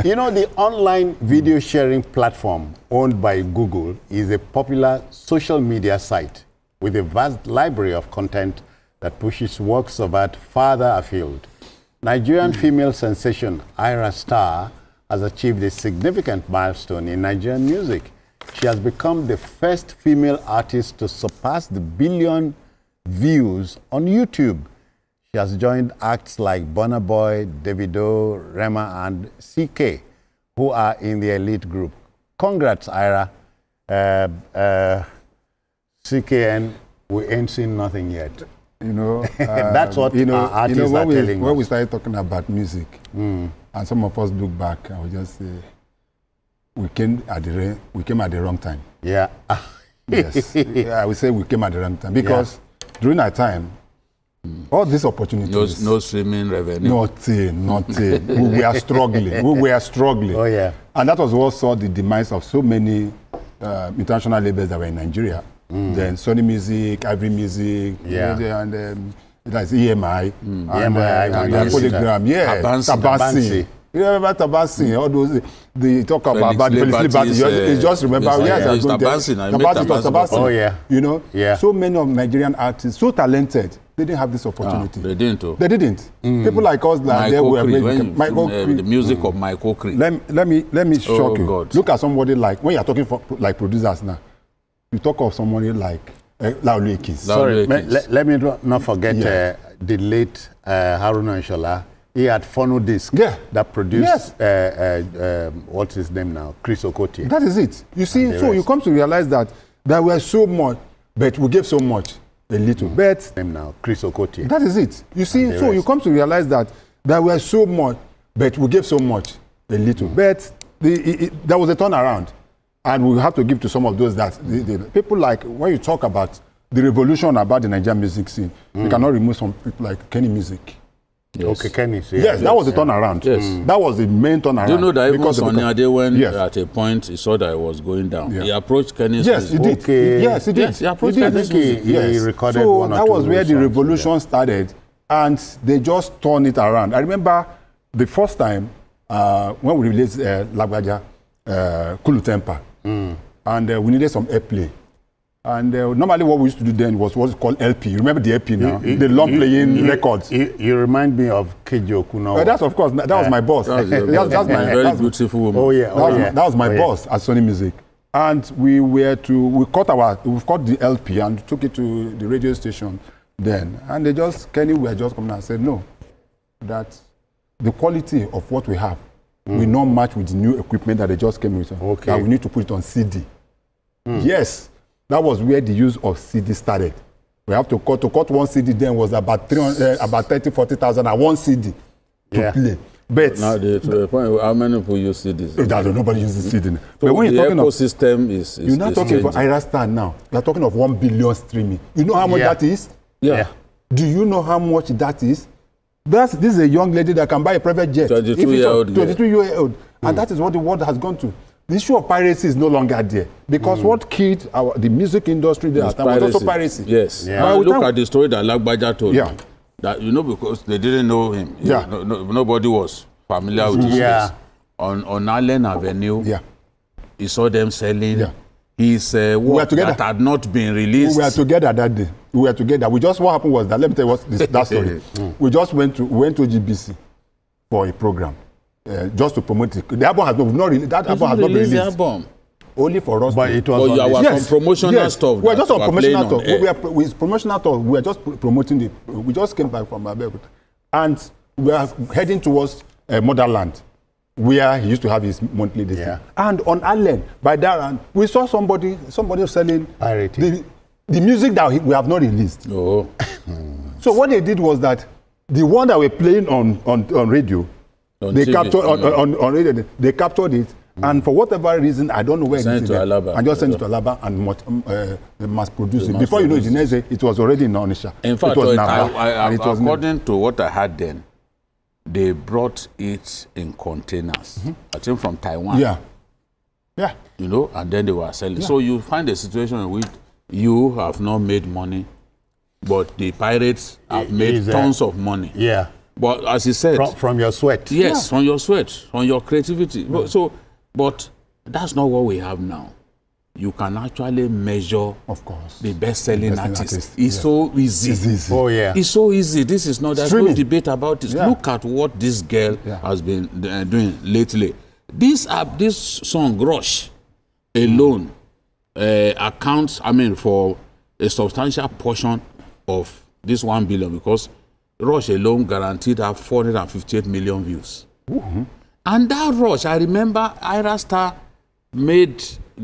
You know, the online video sharing platform owned by Google is a popular social media site with a vast library of content that pushes works of art farther afield. Nigerian female sensation Ayra Starr has achieved a significant milestone in Nigerian music. She has become the first female artist to surpass the 1 billion views on YouTube. She has joined acts like Burna Boy, Davido, Rema, and CK, who are in the elite group. Congrats, Ayra. CKN, we ain't seen nothing yet. You know, that's what our artists are telling us. When we started talking about music, and some of us look back, I would just say, we came at the wrong time. Yeah. Yes. I would say we came at the wrong time because during our time, all these opportunities. No streaming revenue. Nothing. We were struggling. We were struggling. Oh, yeah. And that was what saw the demise of so many international labels that were in Nigeria. Then Sony Music, Ivory Music, and that's EMI, and Polygram, Tabansi. You remember Tabansi? All those they talk about Felix Liberty. You just remember? Yes, Tabansi. Oh yeah. You know, so many of Nigerian artists, so talented, they didn't have this opportunity. They didn't. They didn't. People like us, like they were the music of Michael Cree. Let me shock you. God. Look at somebody like when you're talking for like producers now. You talk of somebody like Laulu Ekis. Sorry, let me not forget the late Haruna Inshallah. He had phono disc that produced, what's his name now? Chris Okotie. That is it. You see, so you come to realize that there were so much, but we gave so much, a little. But name now, Chris Okotie. That is it. You see, so you come to realize that there were so much, but we gave so much, a little. But there was a turnaround. And we have to give to some of those that people like, when you talk about the revolution about the Nigerian music scene, you cannot remove some people like Kenny Music. Yes. Okay, Kenny. Yes, that was the turnaround. Yes. That was the main turnaround. Do you know that even Sonny Ade, when at a point he saw that it was going down, he approached Kenny's music. He did. Okay. Yes, he did. Yes, he approached Kenny's music. He recorded so one or that two was where the songs, revolution started, and they just turned it around. I remember the first time when we released Lagbaja, Kulu Temper. And we needed some airplay. And normally what we used to do then was what's called LP. You remember the LP now? The long playing records. You remind me of Keji Okuno. That's of course, that was my boss. That's my very beautiful woman. Oh yeah. That was my boss at Sony Music. And we cut the LP and took it to the radio station then. And Kenny were just coming and said, no, that the quality of what we have will not match with the new equipment that they just came with. Okay. That we need to put it on CD. Yes, that was where the use of CD started. We have to cut one CD then was about 30,000-40,000 at one CD to play. But now to the point, how many people use CDs? Nobody uses CD. So but when you're talking ecosystem is you're not talking about Ayra Starr now. You're talking of 1 billion streaming. You know how much that is? Yeah. Do you know how much that is? This is a young lady that can buy a private jet. 22-year-old. And that is what the world has gone to. The issue of piracy is no longer there. Because what killed the music industry there was also piracy. Yes. Yeah. Look at the story that Lagbaja told me. That, because they didn't know him. Nobody was familiar with his face. On Allen Avenue, he saw them selling his work that had not been released. We were together that day. What happened was that, let me tell you that story. We just went to GBC for a program, just to promote it. The album has not released. That album has not been released. Album. Only for us. But it was some promotional stuff. We were just on promotional stuff. With promotional stuff, we were just promoting we just came back from Abeokuta. And we are heading towards Motherland, where he used to have his monthly listing. And on Allen, by that, we saw somebody selling the music that we have not released. Oh. So what they did was that the one that we're playing on radio, they captured on radio. They captured it, and for whatever reason, I don't know where it is. And just sent it to Alaba and mass produce it. Before you know it, it was already in Onisha. In fact, according to what I had then, they brought it in containers. I think from Taiwan. Yeah. And then they were selling. So you find a situation in which you have not made money, but the pirates have made tons of money. But as he said, from your sweat. Yes, from your sweat, from your creativity. But that's not what we have now. You can actually measure, of course, the best-selling artist. It's so easy. It's easy. Oh yeah, it's so easy. This is not. There's no debate about it. Yeah. Look at what this girl has been doing lately. This song Rush alone accounts, I mean, for a substantial portion of this 1 billion, because Rush alone guaranteed her 458 million views. And that Rush, I remember Ayra Starr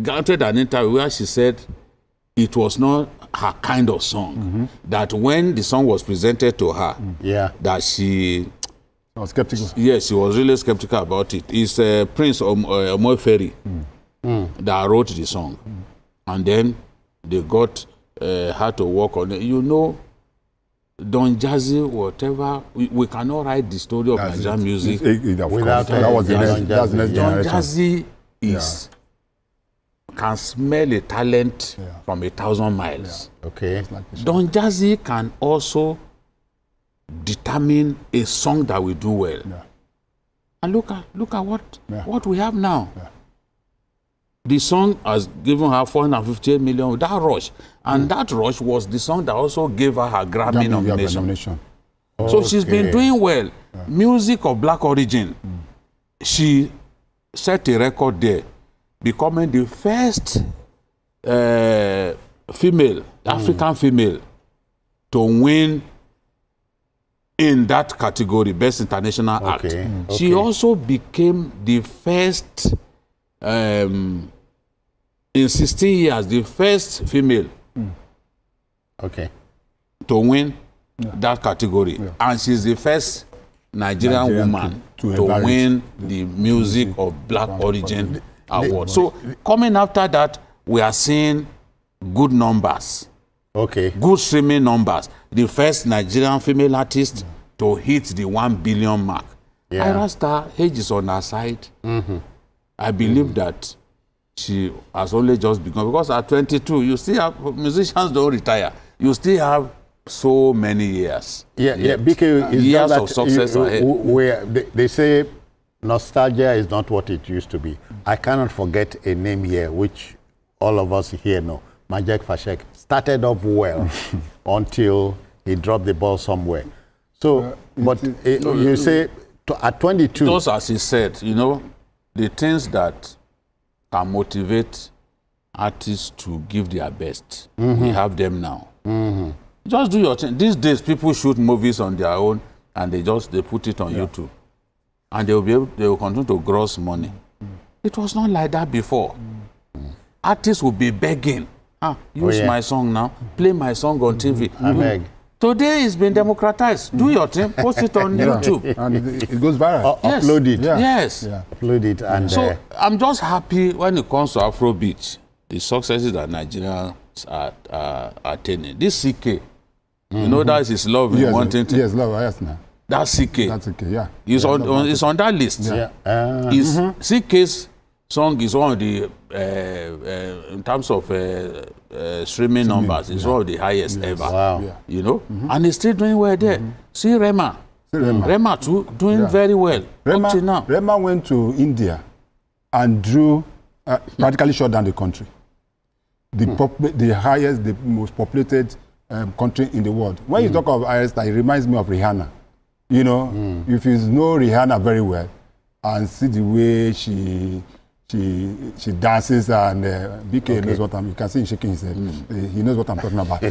granted an interview where she said it was not her kind of song. That when the song was presented to her, that she was skeptical. Yes, she was really skeptical about it. It's Prince Omoifere that wrote the song. And then they got her to work on it. You know, Don Jazzy, whatever, we cannot write the story of Nigerian music without that was the next generation. Don Jazzy can smell a talent from 1,000 miles. Okay. Don Jazzy can also determine a song that will do well. And look at what we have now. The song has given her 458 million with that Rush. And that Rush was the song that also gave her Grammy nomination. So she's been doing well. Music of black origin. She set a record there, becoming the first female, African female, to win in that category, Best International Act. She also became the first, in 16 years, the first female to win that category. And she's the first Nigerian woman to win the Music of Black Origin Award. So coming after that, we are seeing good numbers. Good streaming numbers. The first Nigerian female artist to hit the 1 billion mark. Ayra Starr, age is on her side. I believe that she has only just begun, because at 22, you still have, musicians don't retire. You still have so many years. Because years of success ahead. They say nostalgia is not what it used to be. I cannot forget a name here, which all of us here know. Majek Fashek started off well until he dropped the ball somewhere. So, you say at 22. Just as he said, you know, the things that can motivate artists to give their best, we have them now. Just do your thing. These days, people shoot movies on their own, and they put it on YouTube, and they will continue to gross money. It was not like that before. Artists will be begging, use my song now, play my song on TV. I beg. Today it's been democratized. Do your thing, post it on YouTube. And it goes viral. Upload it. Yes. Upload it. And so I'm just happy when it comes to Afrobeat, the successes that Nigerians are attaining. This CK, you know, that is his love in wanting to. Yes, love, yes, now. That's CK. That's CK, yeah. It's on that list. CK's song is one of the, in terms of streaming numbers, it's one of the highest ever. Wow. You know, and he's still doing well there. See Rema. Rema too, doing very well. Rema went to India and practically shut down the country. The highest, the most populated country in the world. When you talk of Ayra, it reminds me of Rihanna. You know, if you know Rihanna very well and see the way she dances, and BK knows what you can see him shaking his head. He knows what I'm talking about.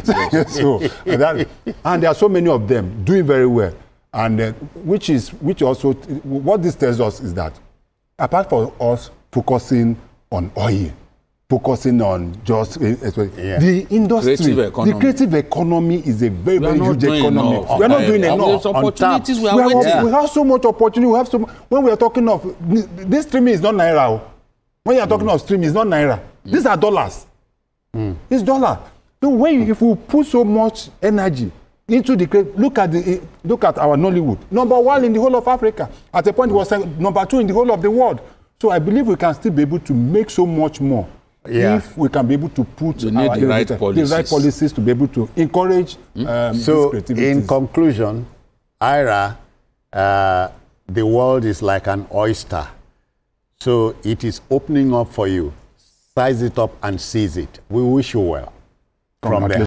So and there are so many of them doing very well, and which also what this tells us is that apart from us focusing on oil, focusing on just the industry, the creative economy is a very, very huge economy. We are not doing enough. Opportunities we have so much opportunity. We have so when we are talking of this streaming is not naira. When you are talking of streaming, it's not naira. These are dollars. It's dollar. So if we put so much energy into the look at our Nollywood, #1 in the whole of Africa. At a point, it was #2 in the whole of the world. So I believe we can still be able to make so much more. If we can be able to put the right policies to be able to encourage so in conclusion, Ayra the world is like an oyster. So it is opening up for you. Size it up and seize it. We wish you well from there.